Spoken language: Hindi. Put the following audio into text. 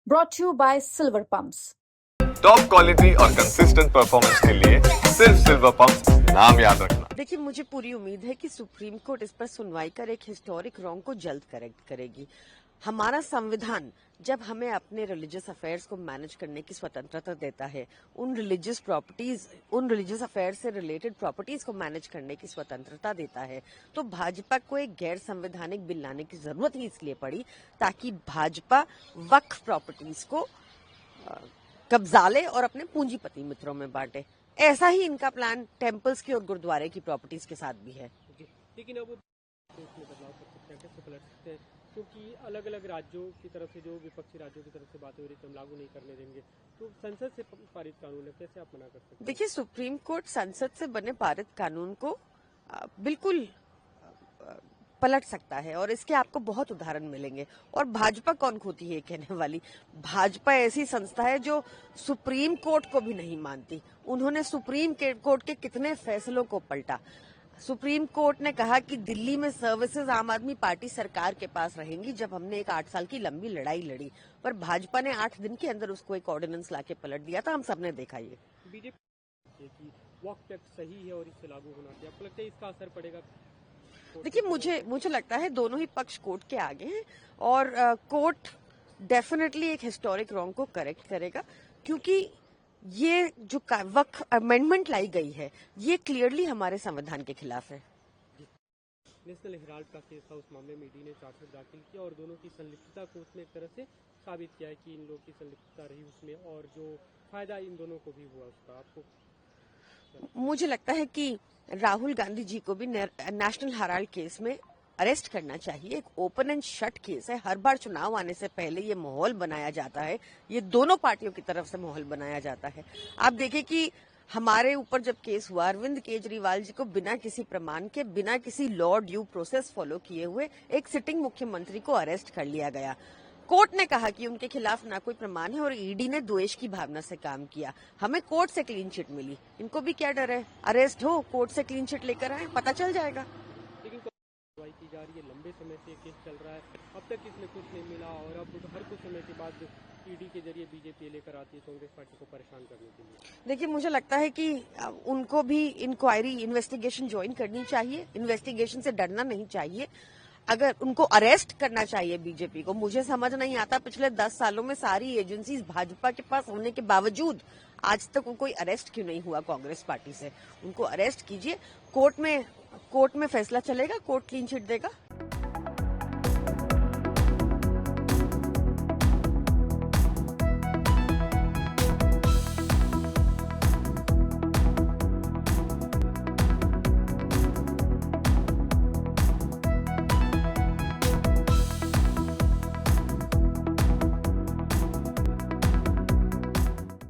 brought to you by Silver Pumps. Top quality और कंसिस्टेंट परफॉर्मेंस के लिए सिर्फ सिल्वर पंप्स नाम याद रखना। देखिए, मुझे पूरी उम्मीद है कि सुप्रीम कोर्ट इस पर सुनवाई कर एक हिस्टोरिक रॉन्ग को जल्द करेक्ट करेगी। हमारा संविधान जब हमें अपने रिलीजियस अफेयर्स को मैनेज करने की स्वतंत्रता देता है, उन रिलीजियस अफेयर्स से रिलेटेड प्रॉपर्टीज को मैनेज करने की स्वतंत्रता देता है, तो भाजपा को एक गैर संवैधानिक बिल लाने की जरूरत ही इसलिए पड़ी ताकि भाजपा वक्फ प्रॉपर्टीज को कब्जा ले और अपने पूंजीपति मित्रों में बांटे। ऐसा ही इनका प्लान टेम्पल्स की और गुरुद्वारे की प्रॉपर्टीज के साथ भी है। लेकिन अब बदलाव कर सकते हैं, कैसे पलट सकते हैं? क्योंकि अलग अलग राज्यों की तरफ से, जो विपक्षी राज्यों की तरफ से बातें हो रही, हम लागू नहीं करने देंगे, तो संसद से पारित कानून है, कैसे आप मना कर सकते हैं? देखिए, सुप्रीम कोर्ट संसद से बने पारित कानून को बिल्कुल पलट सकता है और इसके आपको बहुत उदाहरण मिलेंगे। और भाजपा कौन होती है कहने वाली? भाजपा ऐसी संस्था है जो सुप्रीम कोर्ट को भी नहीं मानती। उन्होंने सुप्रीम कोर्ट के कितने फैसलों को पलटा। सुप्रीम कोर्ट ने कहा कि दिल्ली में सर्विसेज आम आदमी पार्टी सरकार के पास रहेंगी, जब हमने एक 8 साल की लंबी लड़ाई लड़ी, पर भाजपा ने 8 दिन के अंदर उसको एक ऑर्डिनेंस लाके पलट दिया था। हम सबने देखा ये। बीजेपी की वक्फ एक्ट सही है और इससे लागू होना चाहिए, आपको लगता है इसका असर पड़ेगा? देखिए, मुझे लगता है दोनों ही पक्ष कोर्ट के आगे हैं और कोर्ट डेफिनेटली एक हिस्टोरिक रॉन्ग को करेक्ट करेगा, क्योंकि ये जो वक्फ अमेंडमेंट लाई गई है, ये क्लियरली हमारे संविधान के खिलाफ है। नेशनल हेराल्ड का केस था, उस मामले में ईडी ने चार्जशीट दाखिल किया और दोनों की संलिप्तता को उसने एक तरह से साबित किया है कि इन लोगों की संलिप्तता रही उसमें और जो फायदा इन दोनों को भी हुआ उसका। आपको मुझे लगता है कि राहुल गांधी जी को भी नेशनल हेराल्ड केस में अरेस्ट करना चाहिए। एक ओपन एंड शट केस है। हर बार चुनाव आने से पहले ये माहौल बनाया जाता है, ये दोनों पार्टियों की तरफ से माहौल बनाया जाता है। आप देखें कि हमारे ऊपर जब केस हुआ, अरविंद केजरीवाल जी को बिना किसी प्रमाण के, बिना किसी लॉ ड्यू प्रोसेस फॉलो किए हुए एक सिटिंग मुख्यमंत्री को अरेस्ट कर लिया गया। कोर्ट ने कहा कि उनके खिलाफ ना कोई प्रमाण है और ईडी ने द्वेष की भावना से काम किया। हमें कोर्ट से क्लीन चिट मिली, इनको भी क्या डर है? अरेस्ट हो, कोर्ट से क्लीन चिट लेकर आए, पता चल जाएगा। लेकिन कार्रवाई की जा रही है, लंबे समय से केस चल रहा है, अब तक इसमें कुछ नहीं मिला और अब हर कुछ समय के बाद ईडी के जरिए बीजेपी लेकर आती है कांग्रेस पार्टी को परेशान करने के लिए। देखिए, मुझे लगता है कि उनको भी इंक्वायरी, इन्वेस्टिगेशन ज्वाइन करनी चाहिए। इन्वेस्टिगेशन से डरना नहीं चाहिए। अगर उनको अरेस्ट करना चाहिए बीजेपी को, मुझे समझ नहीं आता पिछले 10 सालों में सारी एजेंसीज भाजपा के पास होने के बावजूद आज तक कोई अरेस्ट क्यों नहीं हुआ कांग्रेस पार्टी से? उनको अरेस्ट कीजिए, कोर्ट में फैसला चलेगा, कोर्ट क्लीन चिट देगा।